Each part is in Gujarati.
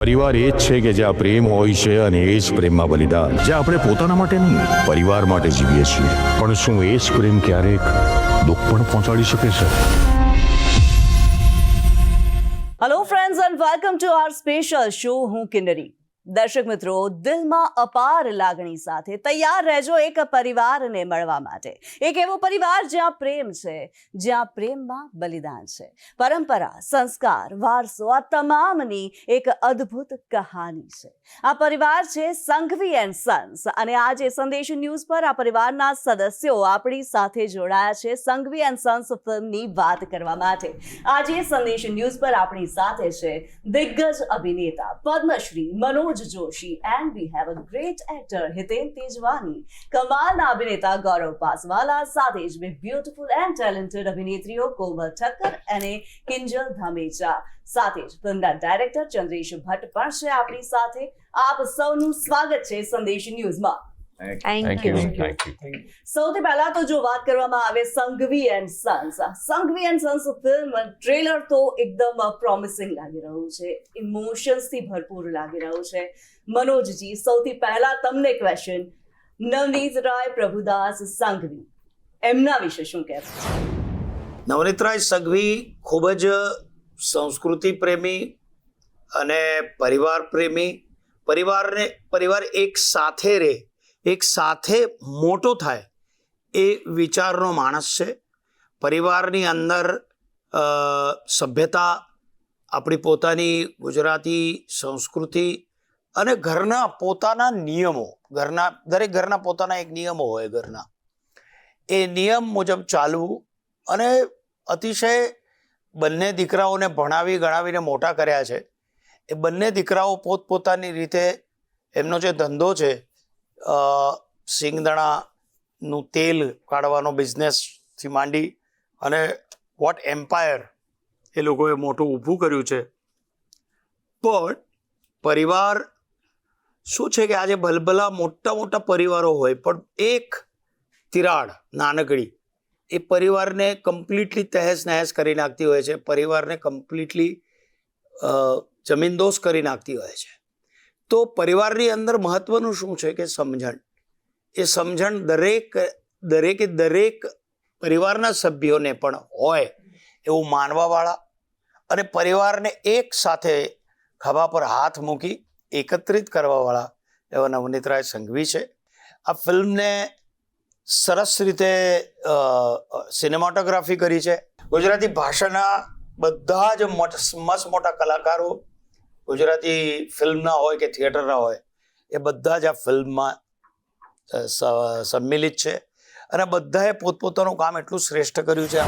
પરિવાર એ જ છે કે જ્યાં પ્રેમ હોય છે અને એ જ પ્રેમમાં બલિદાન, જ્યાં આપણે પોતાના માટે નહીં પરિવાર માટે જીવીએ છીએ. પણ શું એ જ પ્રેમ ક્યારેક દુઃખ પણ પહોંચાડી શકે છે? Hello friends and welcome to our special show. હું કિન્નરી. દર્શક મિત્રો, દિલમાં અપાર લાગણી સાથે તૈયાર રહેજો એક પરિવારને મળવા માટે. એક એવો પરિવાર જ્યાં પ્રેમ છે, જ્યાં પ્રેમમાં બલિદાન છે, પરંપરા, સંસ્કાર, વારસો, આ તમામની એક અદ્ભુત કહાની છે. આ પરિવાર છે સંઘવી એન્ડ સન્સ, અને આજે સંદેશ ન્યૂઝ પર આ પરિવારના સદસ્યો આપણી સાથે જોડાયા છે સંઘવી એન્ડ સન્સ ફિલ્મની વાત કરવા માટે. આજે સંદેશ ન્યૂઝ પર આપણી સાથે છે દિગ્ગજ અભિનેતા Padmashri Manoj Joshi, and we have a great actor Hiten Tejwani, कमालના અભિનેતા ગૌરવ પાસવાલા, સાથે જ બે બ્યુટીફુલ એન્ડ ટેલેન્ટેડ અભિનેત્રીઓ કોમલ ઠક્કર અને કિંજલ ધામેચા, સાથે જ ફિલ્મના ડાયરેક્ટર ચંદ્રેશ ભટ્ટ પણ છે આપણી સાથે. આપ સૌનું સ્વાગત છે સંદેશ ન્યૂઝમાં. Thank you. સૌથી પહેલા તો જો વાત કરવામાં આવે Sanghvi and sons film trailer તો એકદમ પ્રોમિસિંગ લાગી રહ્યું છે, ઇમોશન્સથી ભરપૂર લાગી રહ્યું છે. મનોજજી, સૌથી પહેલા તમને ક્વેશ્ચન, નવનીત રાય પ્રભુદાસ સંઘવી, એમના વિશે શું કહેશો? નવનીત રાય સંઘવી ખૂબ જ સંસ્કૃતિ પ્રેમી અને પરિવાર પ્રેમી, પરિવાર એક સાથે રહે, એક સાથે મોટો થાય એ વિચારનો માણસ છે. પરિવારની અંદર સભ્યતા, આપણી પોતાની ગુજરાતી સંસ્કૃતિ અને ઘરના પોતાના નિયમો, દરેક ઘરના પોતાના એક નિયમો હોય ઘરના, એ નિયમ મુજબ ચાલવું. અને અતિશય બંને દીકરાઓને ભણાવી ગણાવીને મોટા કર્યા છે. એ બંને દીકરાઓ પોતપોતાની રીતે એમનો જે ધંધો છે, સિંગદાણાનું તેલ કાઢવાનો બિઝનેસથી માંડી અને વોટ એમ્પાયર એ લોકોએ મોટું ઊભું કર્યું છે. પણ પરિવાર શું છે કે આજે ભલભલા મોટા પરિવારો હોય, પણ એક તિરાડ નાનકડી એ પરિવારને કમ્પ્લીટલી તહેસ નહેસ કરી નાખતી હોય છે, પરિવારને કમ્પ્લીટલી જમીનદોસ કરી નાખતી હોય છે. તો પરિવારની અંદર મહત્વનું શું છે કે સમજણ. એ સમજણ દરેક પરિવારના સભ્યોને પણ હોય એવું માનવાવાળા અને પરિવારને એક સાથે ખભા પર હાથ મૂકી એકત્રિત કરવાવાળા એવા નવનીત રાય સંઘવી છે. આ ફિલ્મને સરસ રીતે સિનેમાટોગ્રાફી કરી છે. ગુજરાતી ભાષાના બધા જ મસ્ત મોટા કલાકારો, ગુજરાતી ફિલ્મના હોય કે થિયેટરના હોય, એ બધા જ આ ફિલ્મમાં સંમિલિત છે અને બધાએ પોતપોતાનું કામ એટલું શ્રેષ્ઠ કર્યું છે.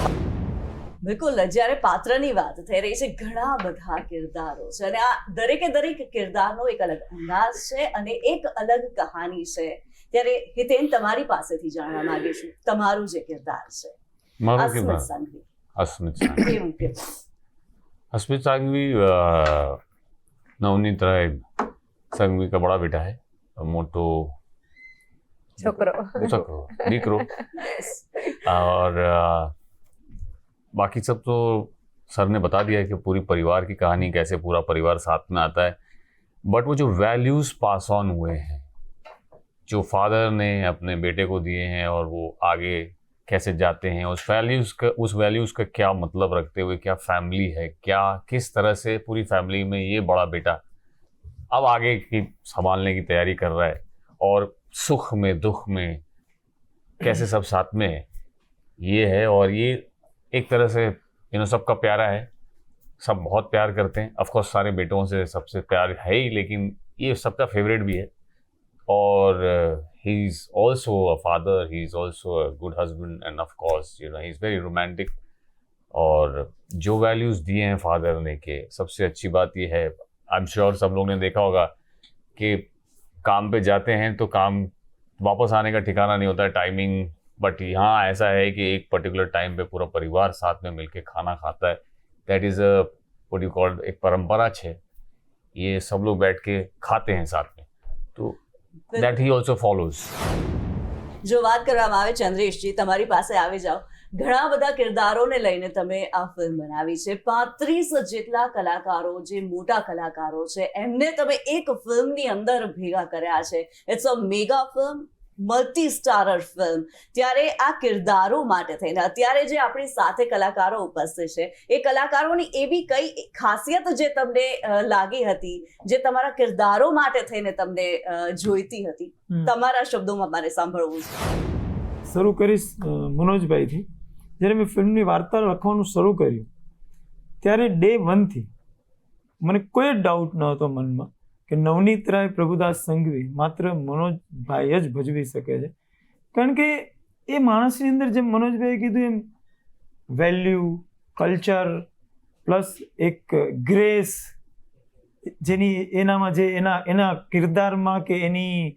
બિલકુલ, જ્યારે પાત્રની વાત થઈ રહી છે, ઘણા બધા કિરદારો છે અને આ દરેક કિરદારનો એક અલગ અંદાજ છે અને એક અલગ કહાની છે. ત્યારે હિતેન, તમારી પાસેથી જાણવા માંગીશું તમારું જે કિરદાર છે અસ્મિત સંઘવી. કેવું કિરદાર? अस्मित संघवी नवनीत राय संघवी का बड़ा बेटा है, मोटो દીકરો. और बाकी सब तो सर ने बता दिया है कि पूरी परिवार की कहानी, कैसे पूरा परिवार साथ में आता है. बट वो जो वैल्यूज पास ऑन हुए हैं, जो फादर ने अपने बेटे को दिए हैं और वो आगे कैसे जाते हैं, उस वैल्यूज़ का क्या मतलब रखते हुए क्या फैमिली है, क्या किस तरह से पूरी फैमिली में ये बड़ा बेटा अब आगे की संभालने की तैयारी कर रहा है और सुख में दुख में कैसे सब साथ में है, ये है. और ये एक तरह से सबका प्यारा है, सब बहुत प्यार करते हैं. ऑफकोर्स सारे बेटों से सबसे प्यार है ही, लेकिन ये सबका फेवरेट भी है. और he is also a father, he is also a good husband, and of course he is very romantic. और जो वैल्यूज दिए हैं फादर ने, के सबसे अच्छी बात ये है, आई एम श्योर सब लोग ने देखा होगा कि काम पे जाते हैं तो काम वापस आने का ठिकाना नहीं होता है, टाइमिंग. बट यहाँ ऐसा है कि एक पर्टिकुलर टाइम पे पूरा परिवार साथ में मिलके खाना खाता है. That is a what you called, एक परंपरा है, ये सब लोग बैठ के खाते हैं साथ में. तो that he also follows. જો વાત કરવામાં આવે, ચંદ્રેશજી તમારી પાસે આવી જાઓ, ઘણા બધા કિરદારોને લઈને તમે આ ફિલ્મ બનાવી છે. 35 જેટલા કલાકારો, જે મોટા કલાકારો છે, એમને તમે એક ફિલ્મની અંદર ભેગા કર્યા છે. It's a mega film, multi starrer film. ત્યારે આ કિરદારો માટે થઈને અત્યારે જે આપણી સાથે કલાકારો ઉપસ્થિત છે, એ કલાકારોની એવી કઈ ખાસિયત જે તમને લાગી હતી, જે તમારા કિરદારો માટે થઈને તમને જોઈતી હતી? તમારા શબ્દોમાં મારે સાંભળવું છે. શરૂ કરીશ મનોજભાઈથી. જ્યારે મેં ફિલ્મની વાર્તા લખવાનું શરૂ કર્યું ત્યારે ડે 1 થી મને કોઈ જ ડાઉટ ન હતો મનમાં કે નવનીત રાય પ્રભુદાસ સંઘવી માત્ર મનોજભાઈ જ ભજવી શકે છે. કારણ કે એ માણસની અંદર, જેમ મનોજભાઈએ કીધું એમ, વેલ્યુ, કલ્ચર પ્લસ એક ગ્રેસ, જેની એનામાં જે એના કિરદારમાં કે એની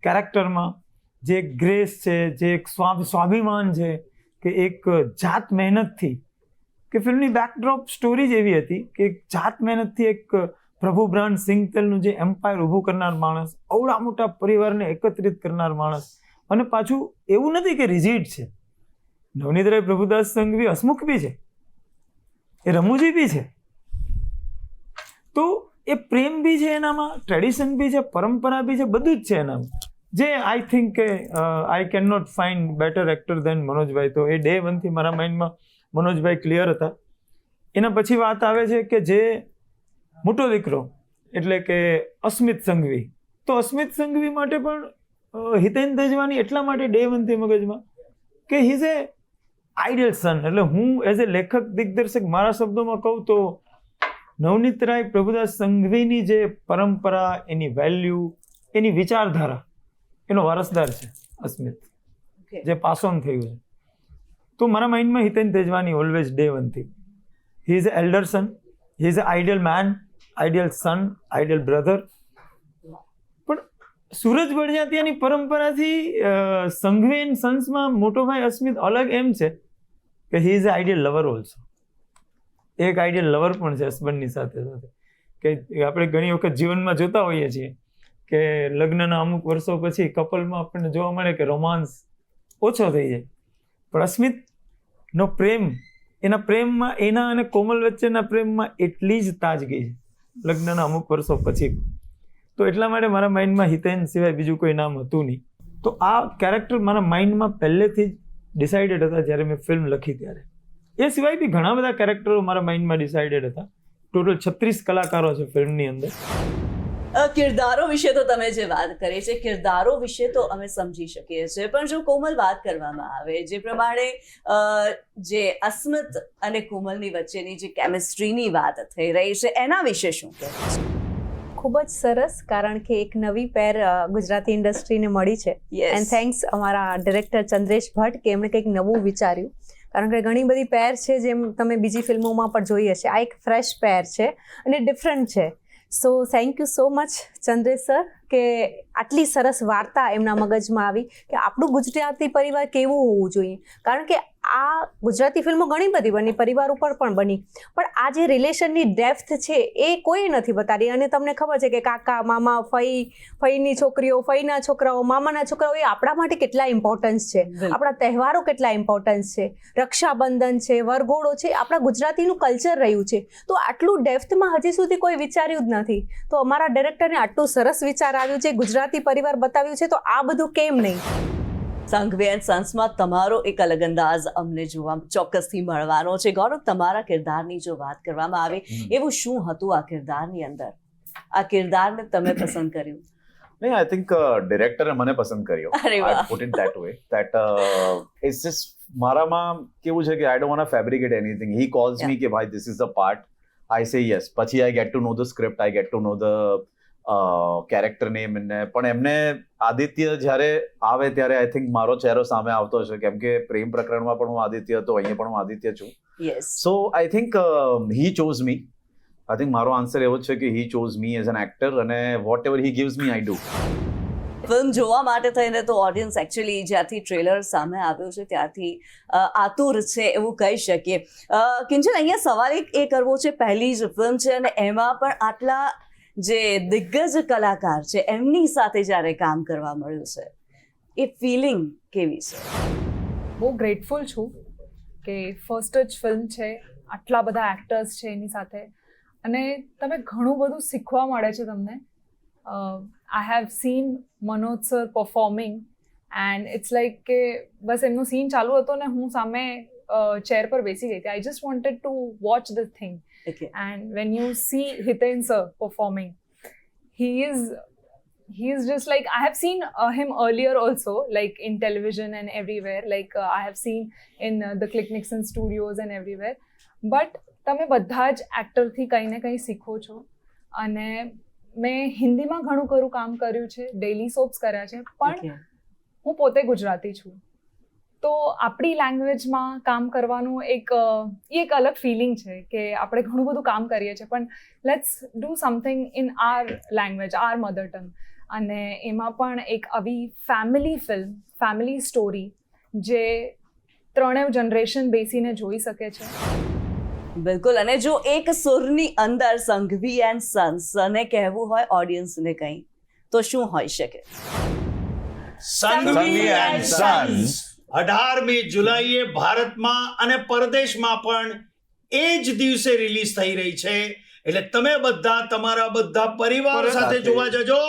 કેરેક્ટરમાં જે ગ્રેસ છે, જે એક સ્વાભિમાન છે, કે એક જાત મહેનતથી, કે ફિલ્મની બેકડ્રોપ સ્ટોરી જ એવી હતી કે એક જાત મહેનતથી એક પ્રભુ બ્રાન્ડ સિંગતેલનું જે એમ્પાયર ઊભું કરનાર માણસ, અવડા મોટા પરિવારને એકત્રિત કરનાર માણસ, અને પાછું એવું નથી કે રિજિડ છે. નવનીત રાય પ્રભુદાસ સંઘવી હસમુખ બી છે, એ રમૂજી બી છે. તો એ પ્રેમ બી છે એનામાં, ટ્રેડિશન બી છે, પરંપરા બી છે, બધું જ છે એનામાં. જે આઈ થિંક કે I can not find better actor than મનોજભાઈ. તો એ ડે 1 થી મારા માઇન્ડમાં મનોજભાઈ ક્લિયર હતા. એના પછી વાત આવે છે કે જે મોટો દીકરો એટલે કે અસ્મિત સંઘવી, તો અસ્મિત સંઘવી માટે પણ હિતેન તેજવાની એટલા માટે ડે 1 થી મગજમાં કે હી ઇઝ એ આઈડિયલ સન. એટલે હું એઝ એ લેખક દિગ્દર્શક મારા શબ્દોમાં કહું તો નવનીત રાય પ્રભુદાસ સંઘવીની જે પરંપરા, એની વેલ્યુ, એની વિચારધારા, એનો વારસદાર છે અસ્મિત, જે પાસ ઓન થયું છે. તો મારા માઇન્ડમાં હિતેન તેજવાની ઓલવેઝ ડે 1 થી. He is a elder son, he is a ideal man, ideal son, ideal brother. પણ સૂરજ બળજાતિયાની પરંપરાથી સંઘવી એન્ડ સન્સમાં મોટો ભાઈ અસ્મિત અલગ એમ છે કે હી is a ideal lover also. એક આઈડિયલ લવર પણ છે હસબન્ડની સાથે સાથે. કે આપણે ઘણી વખત જીવનમાં જોતા હોઈએ છીએ કે લગ્નના અમુક વર્ષો પછી કપલમાં આપણને જોવા મળે કે રોમાન્સ ઓછો થઈ જાય, પણ અસ્મિતનો પ્રેમ, એના પ્રેમમાં, એના અને કોમલ વચ્ચેના પ્રેમમાં એટલી જ તાજગી છે લગ્નના અમુક વર્ષો પછી. તો એટલા માટે મારા માઇન્ડમાં હિતેન સિવાય બીજું કોઈ નામ હતું નહીં. તો આ કેરેક્ટર મારા માઇન્ડમાં પહેલેથી જ ડિસાઇડેડ હતા જ્યારે મેં ફિલ્મ લખી ત્યારે. એ સિવાય બી ઘણા બધા કેરેક્ટરો મારા માઇન્ડમાં ડિસાઇડેડ હતા. ટોટલ 36 કલાકારો છે ફિલ્મની અંદર. કિરદારો વિશે તો તમે જે વાત કરી છે, કિરદારો વિશે તો અમે સમજી શકીએ છીએ, પણ જો કોમલ વાત કરવામાં આવે, જે પ્રમાણે જે અસ્મિત અને કોમલની વચ્ચેની જે કેમિસ્ટ્રીની વાત થઈ રહી છે, એના વિશે શું કહેવું છે? ખૂબ જ સરસ, કારણ કે એક નવી પેર ગુજરાતી ઇન્ડસ્ટ્રીને મળી છે. એન્ડ થેન્ક્સ અમારા ડિરેક્ટર ચંદ્રેશ ભટ્ટ કે એમણે કંઈક નવું વિચાર્યું. કારણ કે ઘણી બધી પેર છે જેમ તમે બીજી ફિલ્મોમાં પણ જોઈ હશે, આ એક ફ્રેશ પેર છે અને ડિફરન્ટ છે. So thank you so much Chandresh sir કે આટલી સરસ વાર્તા એમના મગજમાં આવી કે આપણું ગુજરાતી પરિવાર કેવું હોવું જોઈએ. કારણ કે આ ગુજરાતી ફિલ્મો ઘણી બધી બની, પરિવાર ઉપર પણ બની, પણ આ જે રિલેશનની ડેપ્થ છે એ કોઈ નથી બતાડી. અને તમને ખબર છે કે કાકા, મામા, ફઈની છોકરીઓ, ફઈના છોકરાઓ, મામાના છોકરાઓ એ આપણા માટે કેટલા ઇમ્પોર્ટન્સ છે, આપણા તહેવારો કેટલા ઇમ્પોર્ટન્સ છે, રક્ષાબંધન છે, વરઘોડો છે, આપણા ગુજરાતીનું કલ્ચર રહ્યું છે. તો આટલું ડેપ્થમાં હજી સુધી કોઈ વિચાર્યું જ નથી. તો અમારા ડિરેક્ટરને આટલું સરસ વિચાર આવ્યું છે, ગુજરાતી પરિવાર બતાવ્યું છે, તો આ બધું કેમ નહીં. સંઘવી એન્ડ સન્સમાં તમારો એક અલગ અંદાજ અમને જોવા ચોક્કસથી મળવાનો છે. ગૌરવ, તમારા કિરદારની જો વાત કરવામાં આવે, એવું શું હતું આ કિરદારની અંદર? આ કિરદારને તમે પસંદ કર્યું? નહીં, આઈ થિંક ડિરેક્ટરે મને પસંદ કર્યો. અરે વાહ. I put it that way. That it's just મારામાં કેવું છે કે I don't want to fabricate anything. He calls me કે ભાઈ this is the part. I say yes. પછી I get to know the script. I get to know the character name. પણ એમને આદિત્ય જ્યારે આવે ત્યારે આઈ થિંક મારો ચહેરો સામે આવતો હશે, કેમ કે પ્રેમ પ્રકરણમાં પણ હું આદિત્ય હતો, અહીંયા પણ હું આદિત્ય છું. So I think he chose me. I think મારો આન્સર એવો જ છે કે he chose me as an actor, અને what he gives me I do. Film જોવા માટે થઈને તો ઓડિયન્સ એકચ્યુઅલી જ્યારથી ટ્રેલર સામે આવ્યું છે ત્યારથી આતુર છે એવું કહી શકીએ. કિંજલ, અહીંયા સવાલ એ કરવો છે, પહેલી જ ફિલ્મ છે અને એમાં પણ આટલા જે દિગ્ગજ કલાકાર છે એમની સાથે જ્યારે કામ કરવા મળ્યું છે, એ ફિલિંગ કેવી છે? બહુ ગ્રેટફુલ છું કે ફર્સ્ટ જ ફિલ્મ છે, આટલા બધા એક્ટર્સ છે એની સાથે, અને તમે ઘણું બધું શીખવા મળે છે તમને. I have seen Manoj sir performing and it's like કે બસ એમનો સીન ચાલુ હતો ને હું સામે ચેર પર બેસી ગઈ હતી. I just wanted to watch the thing. Okay. And when you see Hiten sir performing, he is just like, I have seen him earlier also, like in television and everywhere, like I have seen in the Click Nixon studios and everywhere. But તમે બધા જ એક્ટરથી કંઈ ને કંઈ શીખો છો. અને મેં હિન્દીમાં ઘણું ખરું કામ કર્યું છે, ડેલી સોપ્સ કર્યા છે, પણ હું પોતે ગુજરાતી છું, તો આપણી લેંગ્વેજમાં કામ કરવાનું એક અલગ ફિલિંગ છે કે આપણે ઘણું બધું કામ કરીએ છીએ, પણ let's do something in our language, our mother tongue. અને એમાં પણ એક આવી ફેમિલી ફિલ્મ, ફેમિલી સ્ટોરી જે ત્રણેય જનરેશન બેસીને જોઈ શકે છે. બિલકુલ. અને જો એક સુરની અંદર સંઘવી એન્ડ સન્સ અને કહેવું હોય ઓડિયન્સને કંઈ, તો શું હોઈ શકે? સંઘવી એન્ડ સન્સ 18મી જુલાઈએ ભારતમાં અને પરદેશમાં પણ એ જ દિવસે રિલીઝ થઈ રહી છે, એટલે તમે બધા તમારા બધા પરિવાર સાથે જોવા જજો.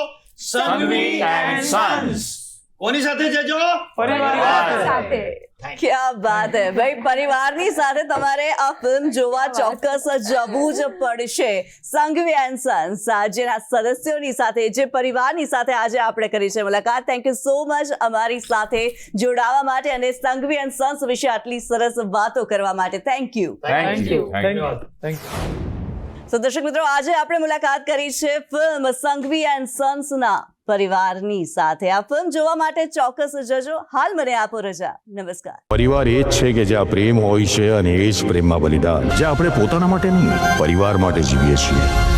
સંઘવી એન્ડ સન્સ કોની સાથે જજો? પરિવાર સાથે. ક્યા બાત હે ભાઈ, પરિવારની સાથે તમારે આ ફિલ્મ જોવા ચોક્કસ જવું જ પડશે. સંઘવી એન્ડ સન્સ, જેના સદસ્યોની સાથે, જે પરિવારની સાથે આજે આપણે કરી છે મુલાકાત. થેન્ક યુ સો મચ અમારી સાથે જોડાવા માટે અને સંઘવી એન્ડ સન્સ વિશે આટલી સરસ વાતો કરવા માટે. Thank you. Thank you. તો દર્શક મિત્રો, આજે આપણે મુલાકાત કરી છે ફિલ્મ સંઘવી એન્ડ સન્સના પરિવારની સાથે. આ ફિલ્મ જોવા માટે ચોક્કસ જજો. હાલ મને આપો રજા. નમસ્કાર. પરિવાર એ જ છે કે જ્યાં પ્રેમ હોય છે અને એ જ પ્રેમમાં બલિદાન. જ્યાં આપણે પોતાના માટે નહીં, પરિવાર માટે જીવીએ છીએ.